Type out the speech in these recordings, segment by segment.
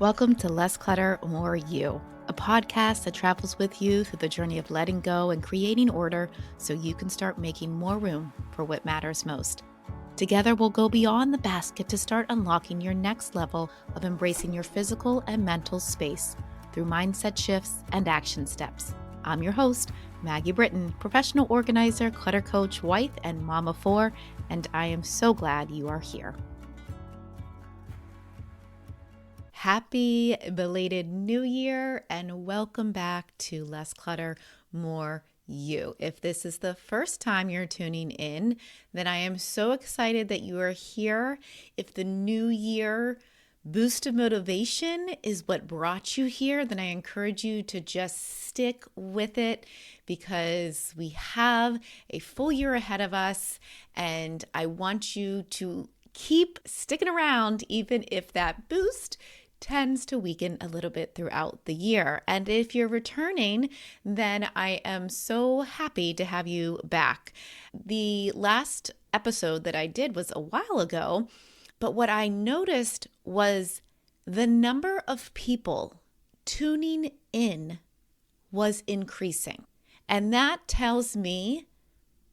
Welcome to Less Clutter, More You, a podcast that travels with you through the journey of letting go and creating order so you can start making more room for what matters most. Together, we'll go beyond the basket to start unlocking your next level of embracing your physical and mental space through mindset shifts and action steps. I'm your host, Maggie Britton, professional organizer, clutter coach, wife, and mom of four, and I am so glad you are here. Happy belated New Year and welcome back to Less Clutter, More You. If this is the first time you're tuning in, then I am so excited that you are here. If the new year boost of motivation is what brought you here, then I encourage you to just stick with it because we have a full year ahead of us and I want you to keep sticking around even if that boost tends to weaken a little bit throughout the year. And if you're returning, then I am so happy to have you back. The last episode that I did was a while ago, but what I noticed was the number of people tuning in was increasing. And that tells me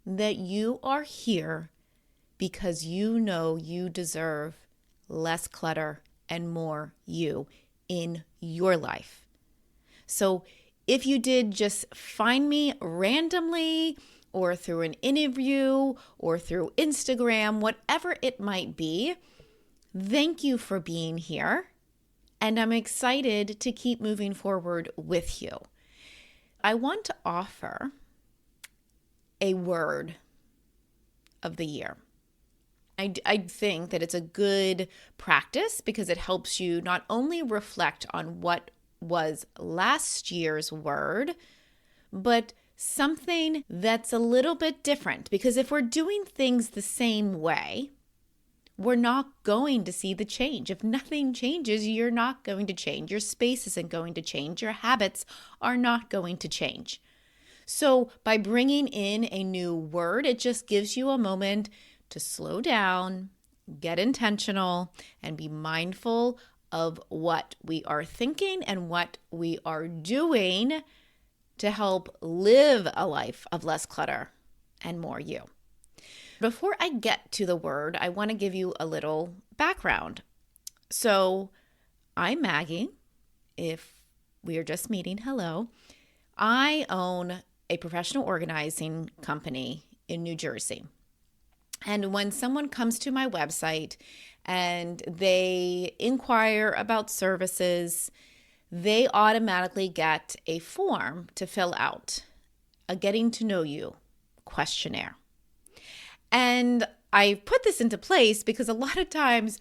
that you are here because you know you deserve less clutter and more you in your life. So if you did just find me randomly or through an interview or through Instagram, whatever it might be, thank you for being here. And I'm excited to keep moving forward with you. I want to offer a word of the year. I think that it's a good practice because it helps you not only reflect on what was last year's word, but something that's a little bit different. Because if we're doing things the same way, we're not going to see the change. If nothing changes, you're not going to change. Your space isn't going to change. Your habits are not going to change. So by bringing in a new word, it just gives you a moment to slow down, get intentional, and be mindful of what we are thinking and what we are doing to help live a life of less clutter and more you. Before I get to the word, I want to give you a little background. So I'm Maggie. If we are just meeting, hello. I own a professional organizing company in New Jersey. And when someone comes to my website and they inquire about services, they automatically get a form to fill out, a getting to know you questionnaire. And I put this into place because a lot of times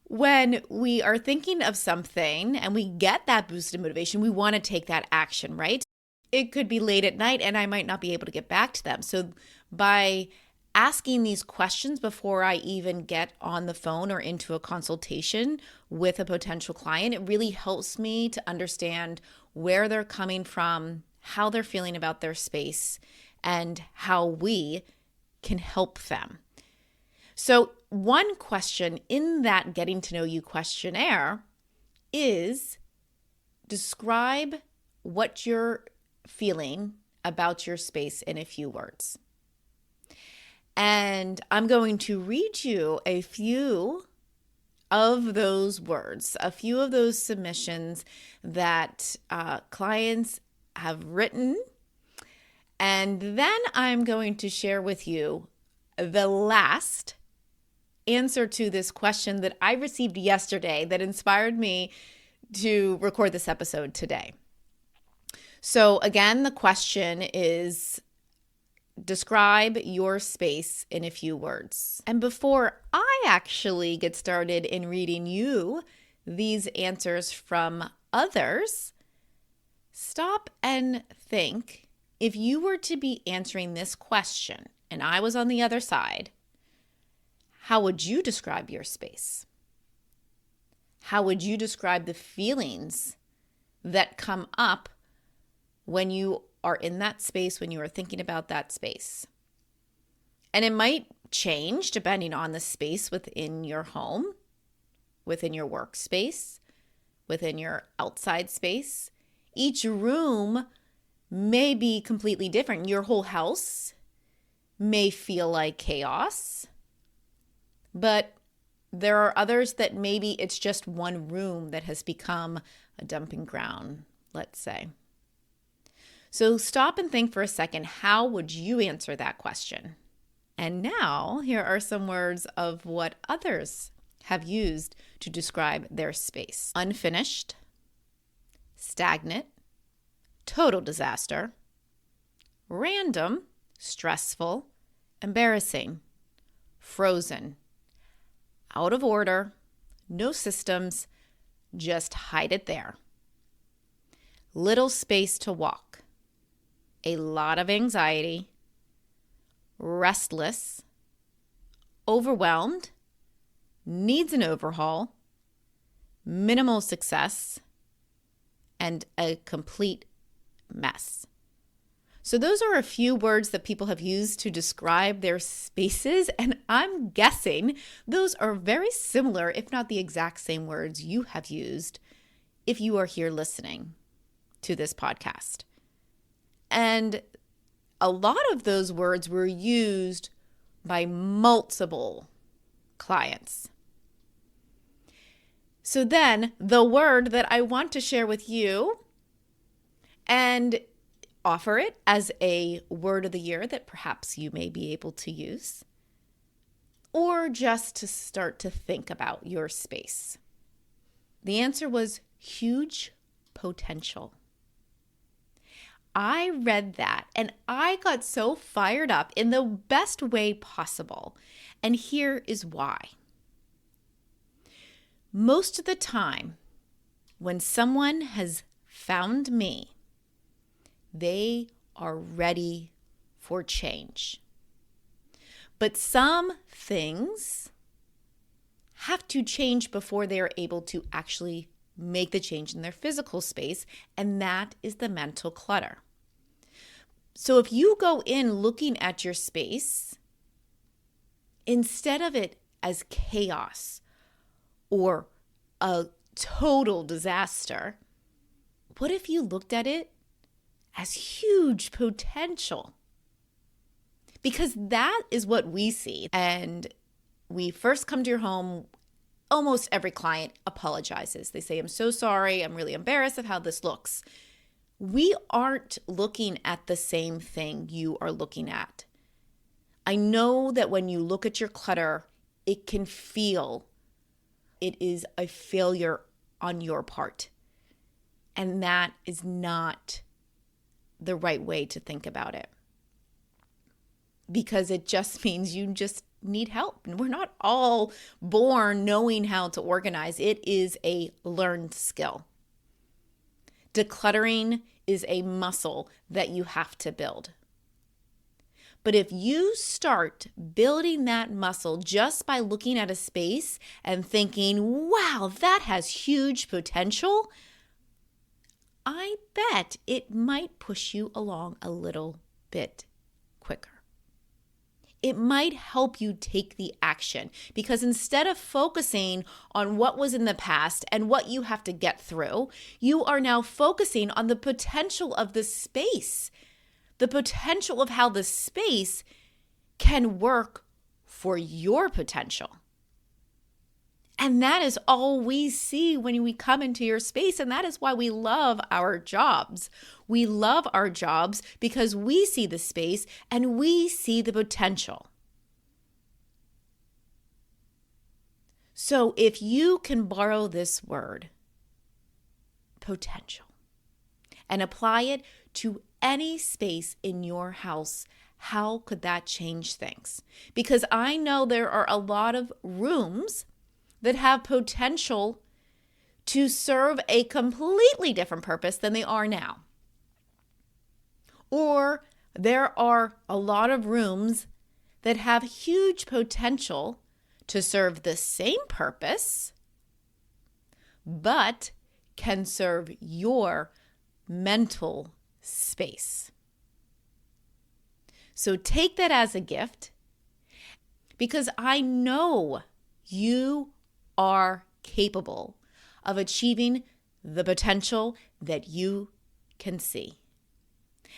when we are thinking of something and we get that boost of motivation, we want to take that action, right? It could be late at night and I might not be able to get back to them. So by asking these questions before I even get on the phone or into a consultation with a potential client, it really helps me to understand where they're coming from, how they're feeling about their space, and how we can help them. So one question in that getting to know you questionnaire is describe what you're feeling about your space in a few words. And I'm going to read you a few of those words, a few of those submissions that clients have written. And then I'm going to share with you the last answer to this question that I received yesterday that inspired me to record this episode today. So again, the question is, describe your space in a few words. And before I actually get started in reading you these answers from others, stop and think, if you were to be answering this question and I was on the other side, how would you describe your space? How would you describe the feelings that come up when you are in that space, when you are thinking about that space? And it might change depending on the space within your home, within your workspace, within your outside space. Each room may be completely different. Your whole house may feel like chaos, but there are others that maybe it's just one room that has become a dumping ground, let's say. So stop and think for a second, how would you answer that question? And now, here are some words of what others have used to describe their space. Unfinished, stagnant, total disaster, random, stressful, embarrassing, frozen, out of order, no systems, just hide it there. Little space to walk, a lot of anxiety, restless, overwhelmed, needs an overhaul, minimal success, and a complete mess. So those are a few words that people have used to describe their spaces, and I'm guessing those are very similar, if not the exact same words you have used if you are here listening to this podcast. And a lot of those words were used by multiple clients. So then the word that I want to share with you and offer it as a word of the year that perhaps you may be able to use, or just to start to think about your space. The answer was huge potential. I read that and I got so fired up in the best way possible. And here is why. Most of the time, when someone has found me, they are ready for change. But some things have to change before they are able to actually make the change in their physical space, and that is the mental clutter. So if you go in looking at your space, instead of it as chaos or a total disaster, what if you looked at it as huge potential? Because that is what we see. And we first come to your home, almost every client apologizes. They say, I'm so sorry. I'm really embarrassed of how this looks. We aren't looking at the same thing you are looking at. I know that when you look at your clutter, it can feel it is a failure on your part. And that is not the right way to think about it. Because it just means you just need help. And we're not all born knowing how to organize. It is a learned skill. Decluttering is a muscle that you have to build. But if you start building that muscle just by looking at a space and thinking, wow, that has huge potential, I bet it might push you along a little bit quicker. It might help you take the action, because instead of focusing on what was in the past and what you have to get through, you are now focusing on the potential of the space, the potential of how the space can work for your potential. And that is all we see when we come into your space. And that is why we love our jobs. We love our jobs because we see the space and we see the potential. So if you can borrow this word, potential, and apply it to any space in your house, how could that change things? Because I know there are a lot of rooms that have potential to serve a completely different purpose than they are now. Or there are a lot of rooms that have huge potential to serve the same purpose, but can serve your mental space. So take that as a gift, because I know you are capable of achieving the potential that you can see.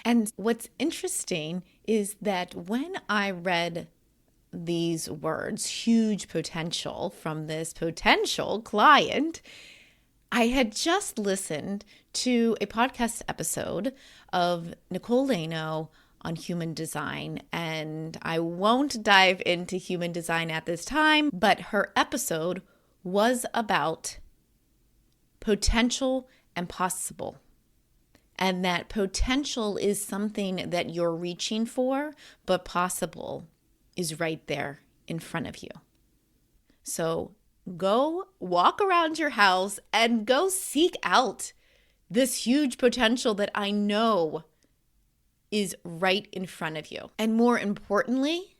And what's interesting is that when I read these words, huge potential, from this potential client, I had just listened to a podcast episode of Nicole Lano on human design, and I won't dive into human design at this time, but her episode was about potential and possible. And that potential is something that you're reaching for, but possible is right there in front of you. So go walk around your house and go seek out this huge potential that I know is right in front of you. And more importantly,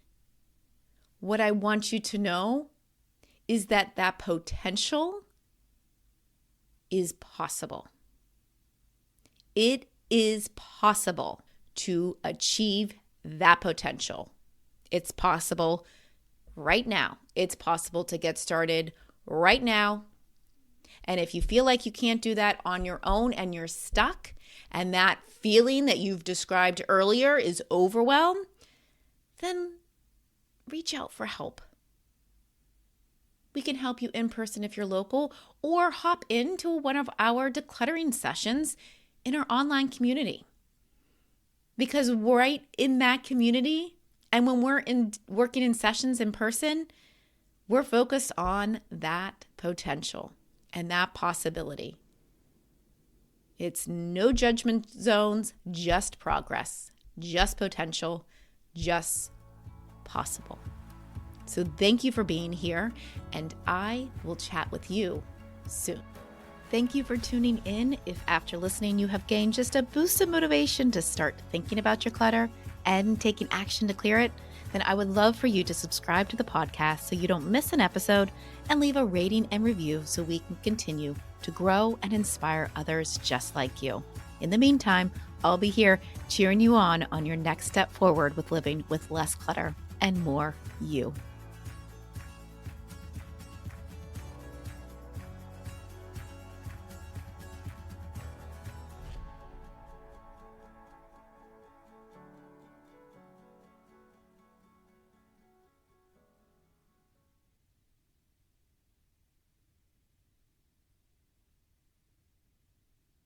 what I want you to know is that that potential is possible. It is possible to achieve that potential. It's possible right now. It's possible to get started right now. And if you feel like you can't do that on your own and you're stuck, and that feeling that you've described earlier is overwhelm, then reach out for help. We can help you in person if you're local, or hop into one of our decluttering sessions in our online community. Because right in that community, and when we're working in sessions in person, we're focused on that potential and that possibility. It's no judgment zones, just progress, just potential, just possible. So thank you for being here, and I will chat with you soon. Thank you for tuning in. If after listening you have gained just a boost of motivation to start thinking about your clutter and taking action to clear it, then I would love for you to subscribe to the podcast so you don't miss an episode, and leave a rating and review so we can continue to grow and inspire others just like you. In the meantime, I'll be here cheering you on your next step forward with living with less clutter and more you.